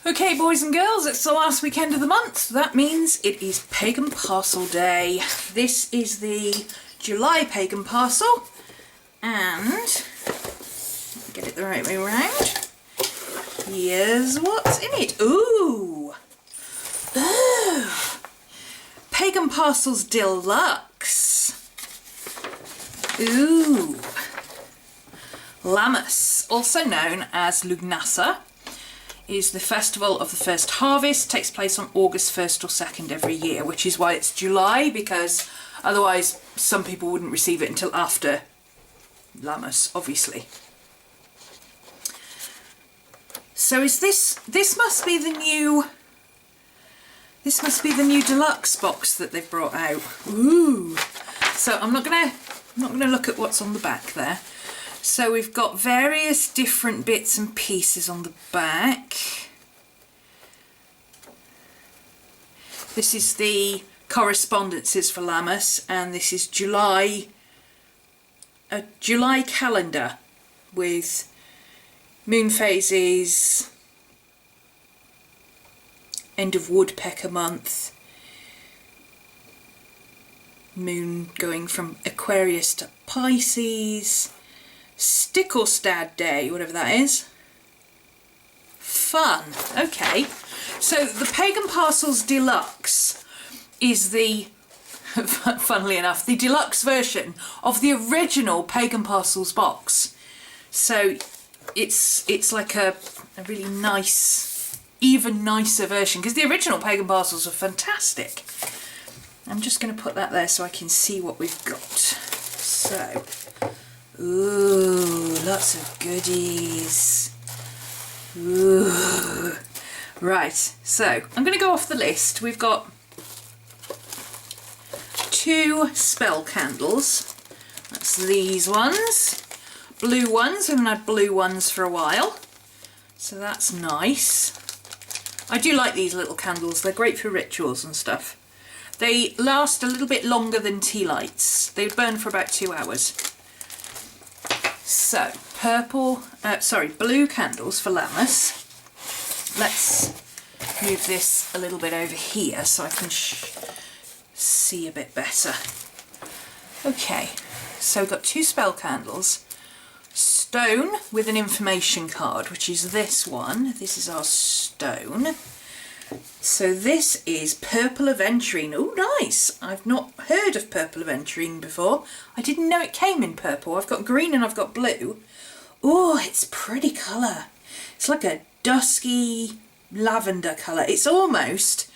Okay, boys and girls, it's the last weekend of the month. That means it is Pagan Parcel Day. This is the July Pagan Parcel, and let me get it the right way around. Here's what's in it. Ooh! Ooh! Pagan Parcels Deluxe. Ooh! Lammas, also known as Lugnasa, is the festival of the first harvest. Takes place on August 1st or 2nd every year, which is why it's July, because otherwise some people wouldn't receive it until after Lammas, obviously. So is this must be the new deluxe box that they've brought out. Ooh. So I'm not gonna look at what's on the back there. So we've got various different bits and pieces on the back. This is the correspondences for Lammas, and this is a July calendar with moon phases, end of woodpecker month, moon going from Aquarius to Pisces, Stickelstad Day, whatever that is. Fun. Okay, so the Pagan Parcels Deluxe is the, funnily enough, the deluxe version of the original Pagan Parcels box. So it's like a really nice, even nicer version, because the original Pagan Parcels are fantastic. I'm just going to put that there so I can see what we've got. So, ooh, lots of goodies. Ooh. Right, so I'm going to go off the list. We've got 2 spell candles. That's these ones. Blue ones. We haven't had blue ones for a while, so that's nice. I do like these little candles. They're great for rituals and stuff. They last a little bit longer than tea lights. They burn for about 2 hours. So, blue candles for Lammas. Let's move this a little bit over here so I can see a bit better. Okay, so we've got 2 spell candles. Stone with an information card, which is this one. This is our stone. So this is purple aventurine. Oh, nice. I've not heard of purple aventurine before. I didn't know it came in purple. I've got green and I've got blue. Oh, it's a pretty colour. It's like a dusky lavender colour. It's almost,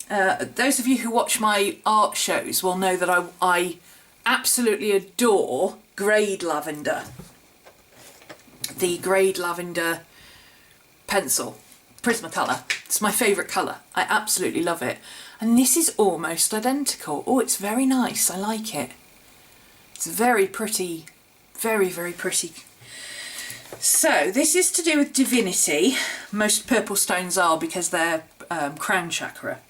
those of you who watch my art shows will know that I absolutely adore greyed lavender. The greyed lavender pencil. Prismacolor. It's my favourite colour. I absolutely love it. And this is almost identical. Oh, it's very nice. I like it. It's very pretty. Very, very pretty. So, this is to do with divinity. Most purple stones are because they're crown chakra.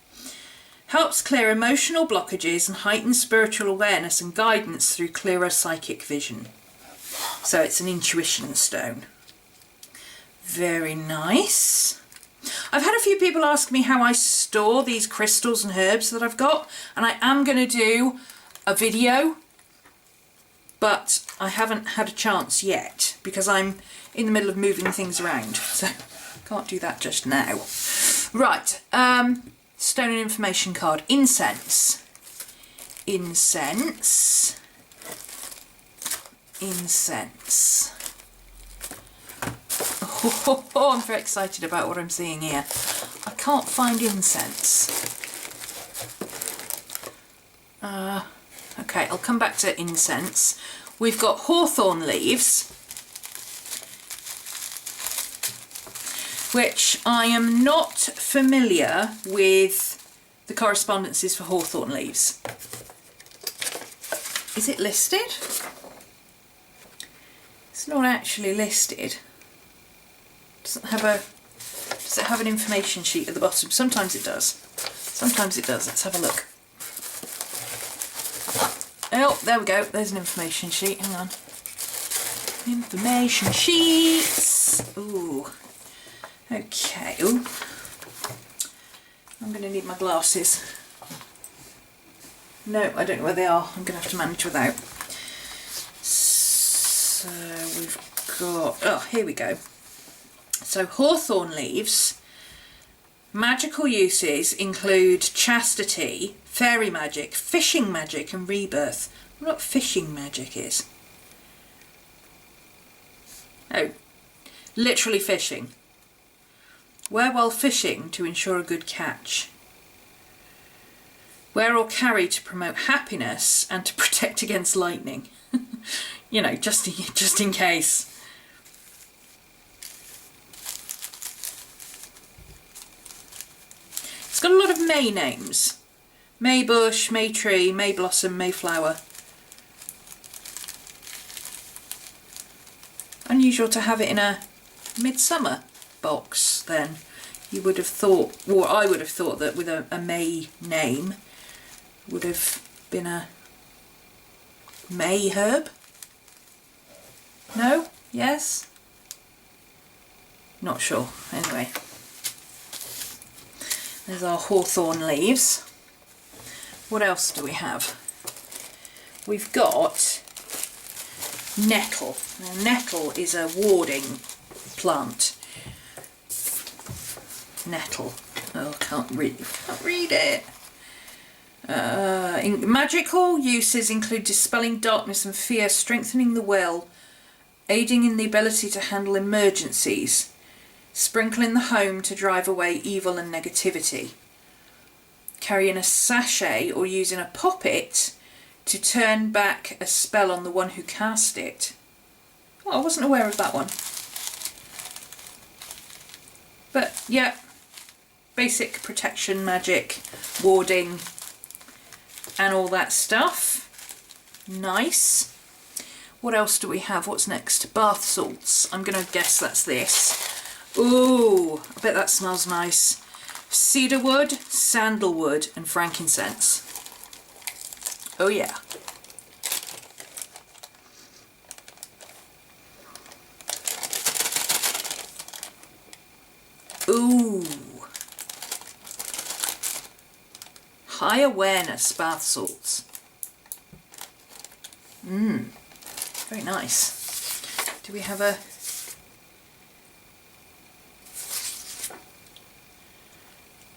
Helps clear emotional blockages and heighten spiritual awareness and guidance through clearer psychic vision. So, it's an intuition stone. Very nice. I've had a few people ask me how I store these crystals and herbs that I've got, and I am going to do a video, but I haven't had a chance yet because I'm in the middle of moving things around, so can't do that just now. Right, stone and information card. Incense. Incense. Incense. Oh, I'm very excited about what I'm seeing here. I can't find incense. Okay, I'll come back to incense. We've got hawthorn leaves, which I am not familiar with the correspondences for hawthorn leaves. Is it listed? It's not actually listed. Does it have an information sheet at the bottom? Sometimes it does. Sometimes it does. Let's have a look. Oh, there we go. There's an information sheet. Hang on. Information sheets. Ooh. Okay. Ooh. need my glasses. No, I don't know where they are. I'm going to have to manage without. So we've got, oh, here we go. So hawthorn leaves, magical uses include chastity, fairy magic, fishing magic and rebirth. I wonder what fishing magic is. Oh, literally fishing. Wear while fishing to ensure a good catch. Wear or carry to promote happiness and to protect against lightning. You know, just in case. It's got a lot of May names. May bush, May tree, May blossom, Mayflower. Unusual to have it in a midsummer box then. You would have thought, or I would have thought that with a May name would have been a May herb. No? Yes? Not sure. Anyway. There's our hawthorn leaves. What else do we have? We've got nettle. Now, nettle is a warding plant. Nettle. Oh, I can't read it. Magical uses include dispelling darkness and fear, strengthening the will, aiding in the ability to handle emergencies, sprinkling the home to drive away evil and negativity, carrying a sachet or using a poppet to turn back a spell on the one who cast it. Oh, I wasn't aware of that one. But yeah, basic protection magic, warding and all that stuff. Nice. What else do we have? What's next? Bath salts. I'm going to guess that's this. Ooh, I bet that smells nice. Cedarwood, sandalwood and frankincense. Oh yeah. Ooh. High awareness bath salts. Very nice. Do we have a...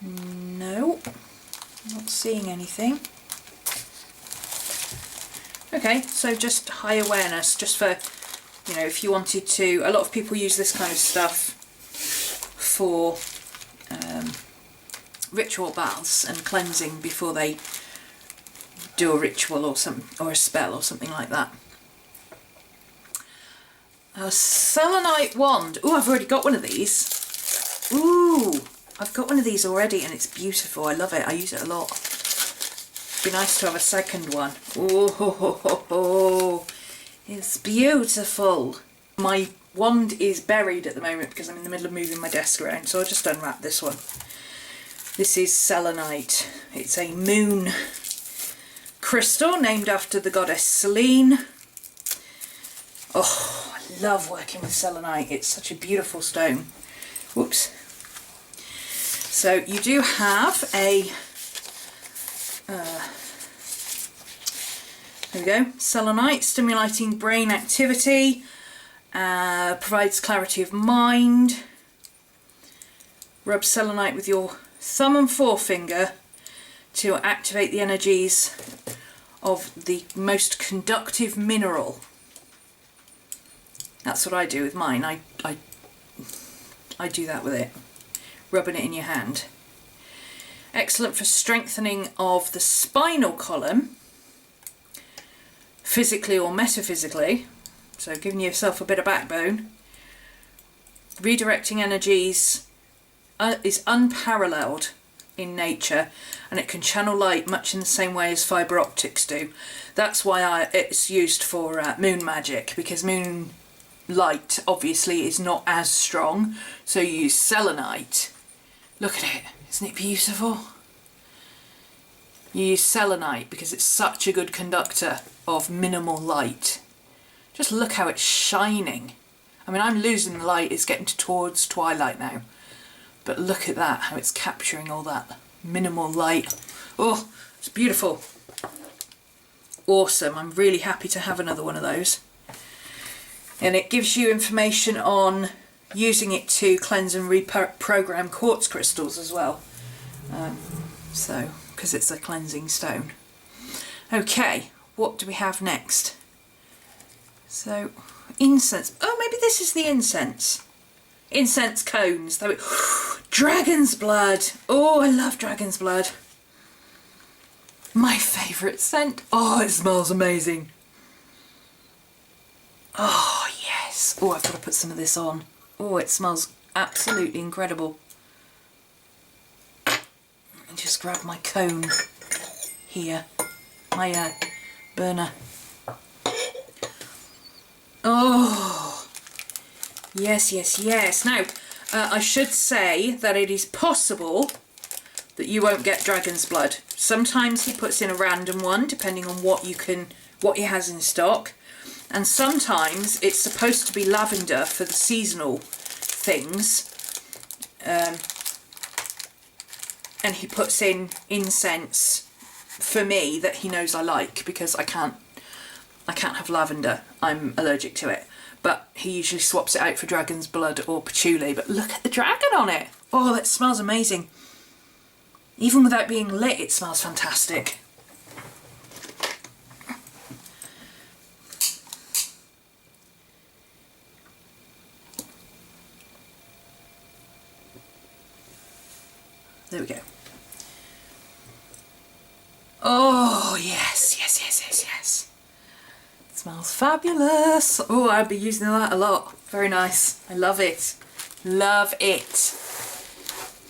No, not seeing anything. Okay, so just high awareness, just for, you know, if you wanted to, a lot of people use this kind of stuff for ritual baths and cleansing before they do a ritual or a spell or something like that. A selenite wand. Ooh, I've already got one of these. Ooh, I've got one of these already and it's beautiful. I love it. I use it a lot. Be nice to have a second one. Oh, it's beautiful. My wand is buried at the moment because I'm in the middle of moving my desk around, so I'll just unwrap this one. This is selenite. It's a moon crystal named after the goddess Selene. Oh, I love working with selenite. It's such a beautiful stone. Whoops. So you do have a, there we go, selenite, stimulating brain activity, provides clarity of mind. Rub selenite with your thumb and forefinger to activate the energies of the most conductive mineral. That's what I do with mine. I do that with it, rubbing it in your hand. Excellent for strengthening of the spinal column, physically or metaphysically, so giving yourself a bit of backbone. Redirecting energies is unparalleled in nature, and it can channel light much in the same way as fibre optics do. That's why it's used for moon magic, because moon light obviously is not as strong, so you use selenite. Look at it, isn't it beautiful? You use selenite because it's such a good conductor of minimal light. Just look how it's shining. I mean, I'm losing the light, it's getting towards twilight now, but look at that, how it's capturing all that minimal light. Oh, it's beautiful. Awesome. I'm really happy to have another one of those. And it gives you information on using it to cleanse and reprogram quartz crystals as well. So, because it's a cleansing stone. Okay, what do we have next? So, incense. Oh, maybe this is the incense. Incense cones. Dragon's blood. Oh, I love dragon's blood. My favourite scent. Oh, it smells amazing. Oh, yes. Oh, I've got to put some of this on. Oh, it smells absolutely incredible. Let me just grab my cone here. My burner. Oh, yes, yes, yes. Now, I should say that it is possible that you won't get dragon's blood. Sometimes he puts in a random one, depending on what he has in stock. And sometimes it's supposed to be lavender for the seasonal things. And he puts in incense for me that he knows I like, because I can't have lavender. I'm allergic to it. But he usually swaps it out for dragon's blood or patchouli. But look at the dragon on it. Oh, that smells amazing. Even without being lit, it smells fantastic. There we go. Oh, yes, yes, yes, yes, yes. It smells fabulous. Oh, I'll be using that a lot. Very nice. I love it. Love it.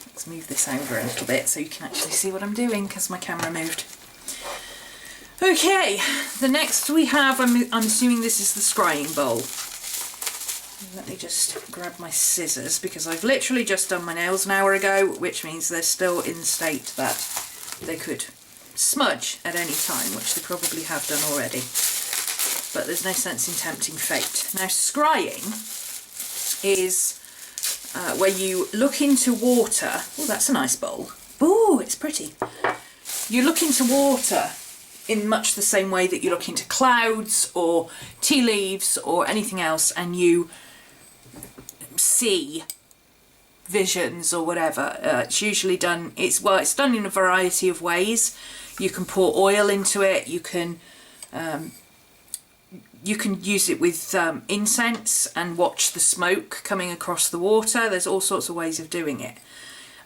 Let's move this over a little bit so you can actually see what I'm doing, because my camera moved. Okay, the next we have, I'm assuming this is the scrying bowl. Let me just grab my scissors, because I've literally just done my nails an hour ago, which means they're still in the state that they could smudge at any time, which they probably have done already. But there's no sense in tempting fate. Now, scrying is where you look into water. Oh, that's a nice bowl. Oh, it's pretty. You look into water in much the same way that you look into clouds or tea leaves or anything else, and you see visions or whatever. It's usually done, it's done in a variety of ways. You can pour oil into it, you can use it with incense and watch the smoke coming across the water. There's all sorts of ways of doing it.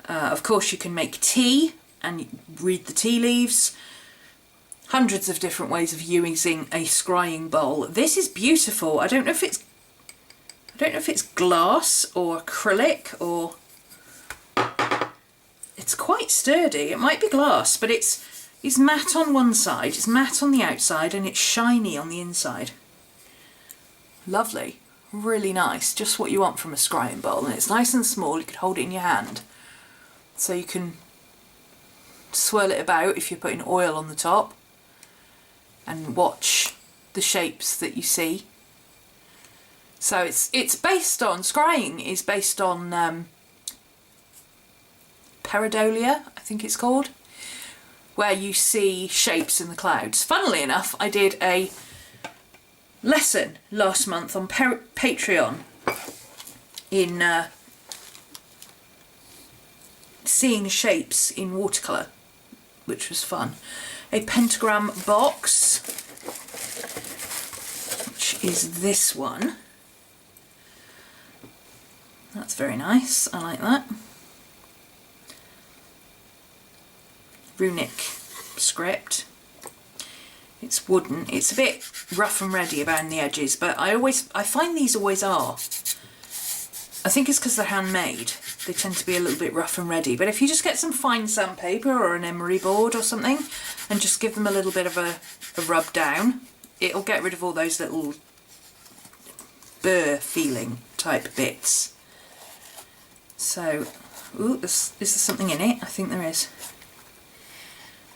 Of course, you can make tea and read the tea leaves. Hundreds of different ways of using a scrying bowl. This is beautiful. I don't know if it's glass or acrylic, or it's quite sturdy. It might be glass, but it's matte on one side, it's matte on the outside, and it's shiny on the inside. Lovely. Really nice. Just what you want from a scrying bowl. And it's nice and small. You could hold it in your hand. So you can swirl it about if you're putting oil on the top, and watch the shapes that you see. So it's based on, scrying is based on pareidolia, I think it's called, where you see shapes in the clouds. Funnily enough, I did a lesson last month on Patreon in seeing shapes in watercolour, which was fun. A pentagram box, which is this one. That's very nice, I like that. Runic script. It's wooden. It's a bit rough and ready around the edges, but I find these always are. I think it's because they're handmade. They tend to be a little bit rough and ready, but if you just get some fine sandpaper or an emery board or something and just give them a little bit of a rub down, it'll get rid of all those little burr feeling type bits. So, ooh, is there something in it? I think there is.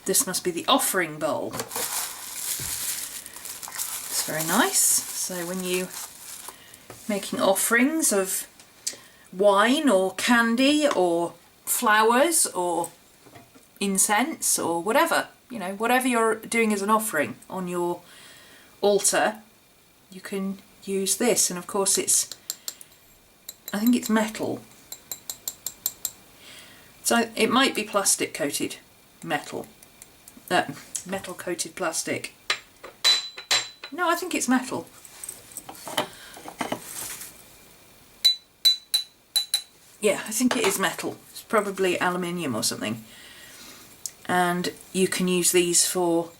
This must be the offering bowl. It's very nice. So when you making offerings of wine or candy or flowers or incense or whatever, you know, whatever you're doing as an offering on your altar, you can use this. And of course I think it's metal. So it might be plastic coated metal. Metal coated plastic. No, I think it's metal. Yeah, I think it is metal. It's probably aluminium or something. And you can use these for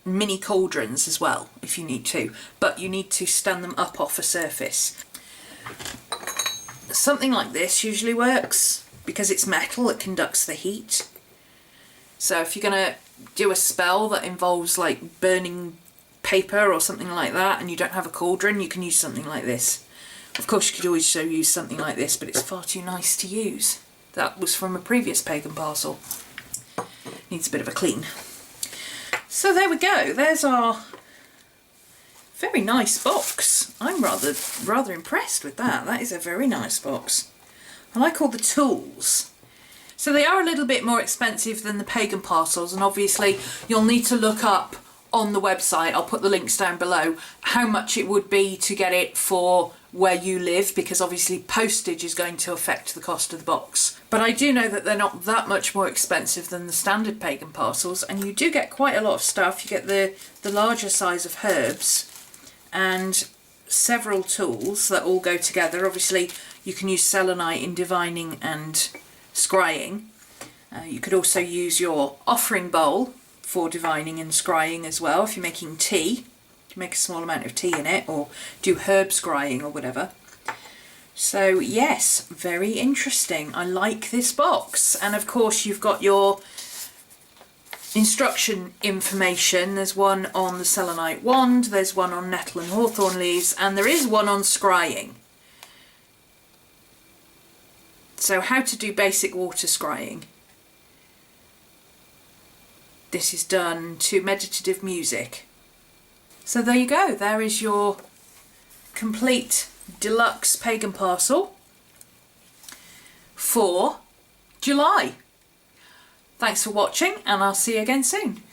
mini cauldrons as well if you need to, but you need to stand them up off a surface. Something like this usually works because it's metal, it conducts the heat. So if you're going to do a spell that involves like burning paper or something like that and you don't have a cauldron, you can use something like this. Of course you could always use something like this, but it's far too nice to use. That was from a previous pagan parcel. Needs a bit of a clean. So there we go, there's our very nice box. I'm rather impressed with that. That is a very nice box. I like all the tools. So they are a little bit more expensive than the pagan parcels, and obviously you'll need to look up on the website, I'll put the links down below, how much it would be to get it for where you live, because obviously postage is going to affect the cost of the box. But I do know that they're not that much more expensive than the standard pagan parcels, and you do get quite a lot of stuff. You get the larger size of herbs and several tools that all go together. Obviously you can use selenite in divining and scrying. You could also use your offering bowl for divining and scrying as well. If you're making tea, you can make a small amount of tea in it, or do herb scrying or whatever. So yes, very interesting. I like this box. And of course you've got your instruction information. There's one on the selenite wand, there's one on nettle and hawthorn leaves, and there is one on scrying. So how to do basic water scrying. This is done to meditative music. So there you go, there is your complete deluxe pagan parcel for July. Thanks for watching, and I'll see you again soon.